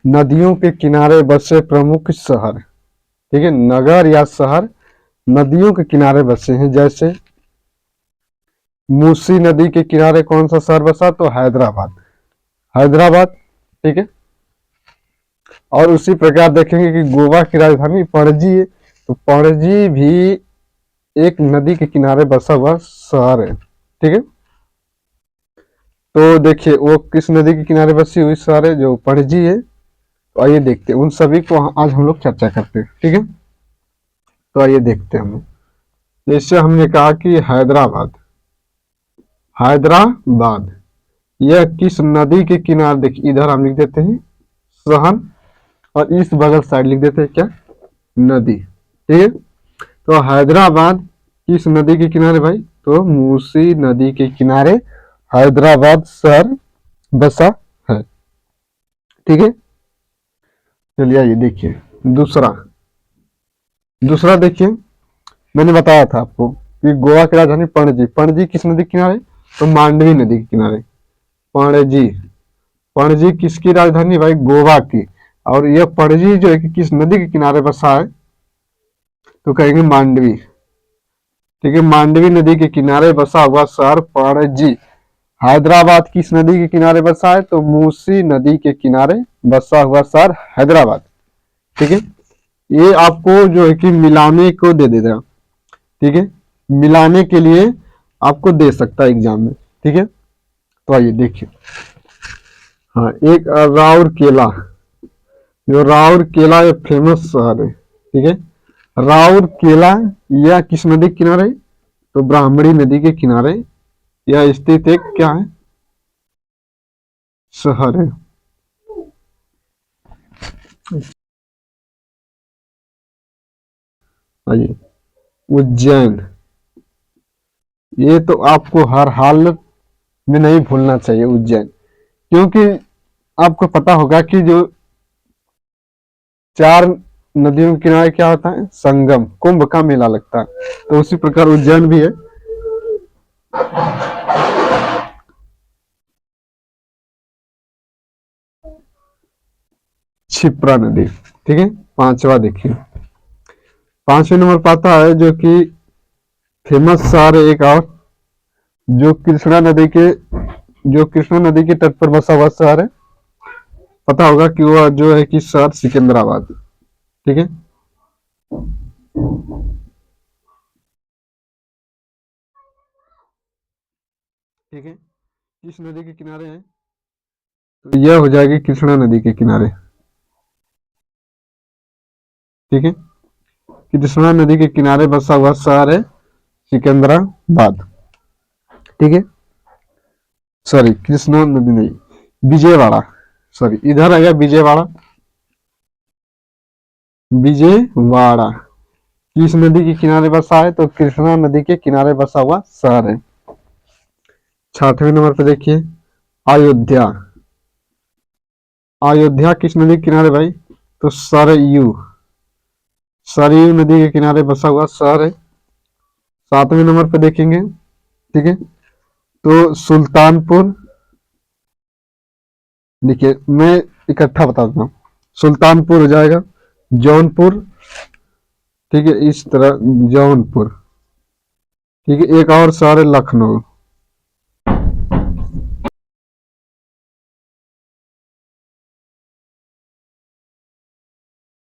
नदियों के किनारे बसे प्रमुख शहर। ठीक है, नगर या शहर नदियों के किनारे बसे हैं। जैसे मूसी नदी के किनारे कौन सा शहर बसा? तो हैदराबाद, हैदराबाद। ठीक है, और उसी प्रकार देखेंगे कि गोवा की राजधानी पणजी है, तो पणजी भी एक नदी के किनारे बसा हुआ शहर है। ठीक है, तो देखिए वो किस नदी के किनारे बसी हुई शहर है? जो पणजी है। तो आइए देखते हैं उन सभी को आज हम लोग चर्चा करते हैं। ठीक है, तो आइए देखते हैं हम लोग। जैसे हमने कहा कि हैदराबाद, हैदराबाद यह किस नदी के किनारे? देखिए इधर हम लिख देते हैं शहर और इस बगल साइड लिख देते हैं क्या? नदी। ठीक है, तो हैदराबाद किस नदी के किनारे भाई? तो मूसी नदी के किनारे हैदराबाद शहर बसा है। ठीक है, चलिए ये देखिए दूसरा, दूसरा देखिए मैंने बताया था आपको कि गोवा की राजधानी पणजी, पणजी किस नदी के किनारे? तो मांडवी नदी के किनारे पणजी। पणजी किसकी राजधानी भाई? गोवा की। और यह पणजी जो है कि किस नदी के किनारे बसा है? तो कहेंगे मांडवी। ठीक है, मांडवी नदी के किनारे बसा हुआ शहर पणजी। हैदराबाद किस नदी के किनारे बसा है? तो मूसी नदी के किनारे बसा हुआ शहर हैदराबाद। ठीक है, ये आपको जो है कि मिलाने को दे देगा। ठीक है, मिलाने के लिए आपको दे सकता है एग्जाम में। ठीक है, तो आइए देखिए। हाँ, एक राउरकेला, जो राउरकेला ये फेमस शहर है। ठीक है, राउरकेला यह किस नदी के किनारे? तो ब्राह्मणी नदी के किनारे यह स्थित एक क्या है? शहर है। आइए उज्जैन, ये तो आपको हर हाल में नहीं भूलना चाहिए उज्जैन, क्योंकि आपको पता होगा कि जो चार नदियों के किनारे क्या होता है? संगम, कुंभ का मेला लगता है। तो उसी प्रकार उज्जैन भी है। क्षिप्रा नदी। ठीक है, पांचवा देखिए, पांचवें नंबर पर आता है जो कि फेमस शहर है एक और, जो कृष्णा नदी के, जो कृष्णा नदी के तट पर बसा हुआ शहर है। पता होगा कि वह जो है कि शहर सिकंदराबाद। ठीक है, ठीक है, किस नदी के किनारे है? तो यह हो जाएगी कृष्णा नदी के किनारे। ठीक है, कृष्णा नदी के किनारे बसा हुआ शहर है सिकंदराबाद। ठीक है, सॉरी कृष्णा नदी नहीं, विजयवाड़ा, सॉरी इधर आ गया विजयवाड़ा। विजयवाड़ा किस नदी के किनारे बसा है? तो कृष्णा नदी के किनारे बसा हुआ शहर है। छठवें नंबर पे देखिए अयोध्या, अयोध्या किस नदी के किनारे भाई? तो सरयू, सरयू नदी के किनारे बसा हुआ शहर है। सातवें नंबर पे देखेंगे। ठीक है, तो सुल्तानपुर, देखिए मैं इकट्ठा बता देता हूँ। सुल्तानपुर हो जाएगा, जौनपुर। ठीक है, इस तरह जौनपुर। ठीक है, एक और शहर है लखनऊ।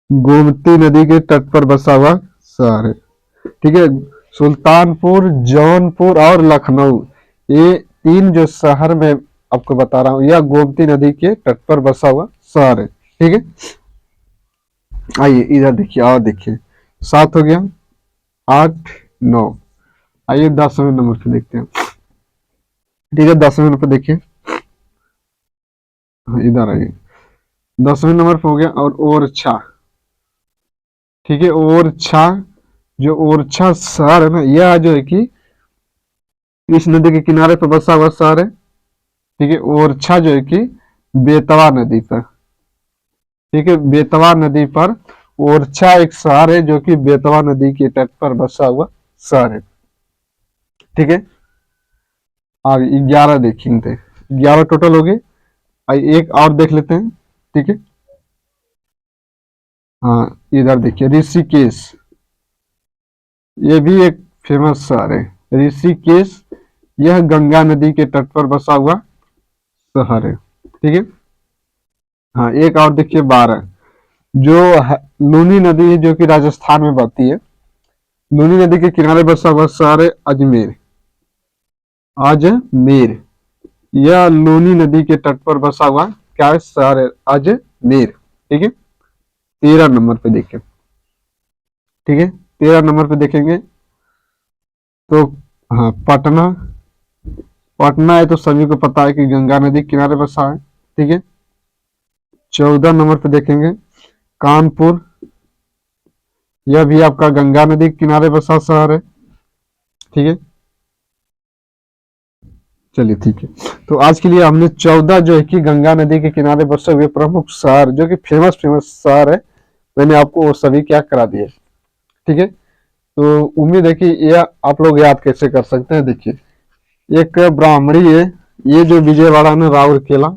गोमती नदी के तट पर बसा हुआ शहर है। ठीक है, सुल्तानपुर, जौनपुर और लखनऊ, ये तीन जो शहर मैं आपको बता रहा हूँ, यह गोमती नदी के तट पर बसा हुआ शहर है। ठीक है, आइए इधर देखिए और देखिए, सात हो गया, आठ, नौ। आइए 10वें नंबर पे देखते हैं। ठीक है, 10वें नंबर पे देखिए, इधर आइए। 10वें नंबर पे हो गया और ओरछा। ठीक है, ओरछा, जो ओरछा शहर है ना, यह जो है कि इस नदी के किनारे पर बसा हुआ शहर है। ठीक है, ओरछा जो है कि बेतवा नदी पर। ठीक है, बेतवा नदी पर ओरछा एक शहर है जो कि बेतवा नदी के तट पर बसा हुआ शहर है। ठीक है, आगे 11 देखेंगे, 11 टोटल हो गए। आइए एक और देख लेते हैं। ठीक है, हाँ इधर देखिए ऋषिकेश, ये भी एक फेमस शहर है ऋषिकेश। यह गंगा नदी के तट पर बसा हुआ शहर है, ठीक है। हाँ एक और देखिए 12 जो लूनी नदी है जो कि राजस्थान में बहती है, लूनी नदी के किनारे बसा हुआ शहर है अजमेर। अजमेर, यह लूनी नदी के तट पर बसा हुआ क्या है शहर है अजमेर, ठीक है। 13 नंबर पे देखें, ठीक है 13 नंबर पे देखेंगे तो हाँ पटना, पटना है तो सभी को पता है कि गंगा नदी किनारे बसा है, ठीक है। 14 नंबर पे देखेंगे कानपुर, यह भी आपका गंगा नदी के किनारे बसा शहर है, ठीक है। चलिए ठीक है, तो आज के लिए हमने 14 जो है कि गंगा नदी के किनारे बसे हुए प्रमुख शहर जो कि फेमस फेमस शहर है, मैंने आपको वो सभी क्या करा दिए, ठीक है। तो उम्मीद है कि यह आप लोग याद कैसे कर सकते हैं। देखिए एक ब्राह्मणी है, ये जो विजयवाड़ा में राउरकेला,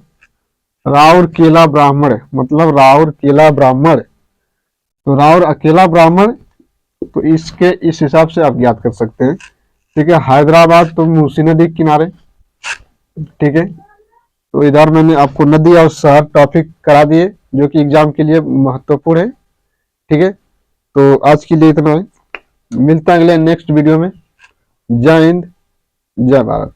राउरकेला ब्राह्मण मतलब राउरकेला ब्राह्मण, तो राउर अकेला ब्राह्मण, तो इसके इस हिसाब से आप याद कर सकते हैं, ठीक है। हैदराबाद तो मूसी नदी के किनारे, ठीक है। तो इधर मैंने आपको नदी और शहर टॉपिक करा दिए जो कि एग्जाम के लिए महत्वपूर्ण है, ठीक है। तो आज के लिए इतना है, मिलता है अगले नेक्स्ट वीडियो में। जय हिंद, जय भारत।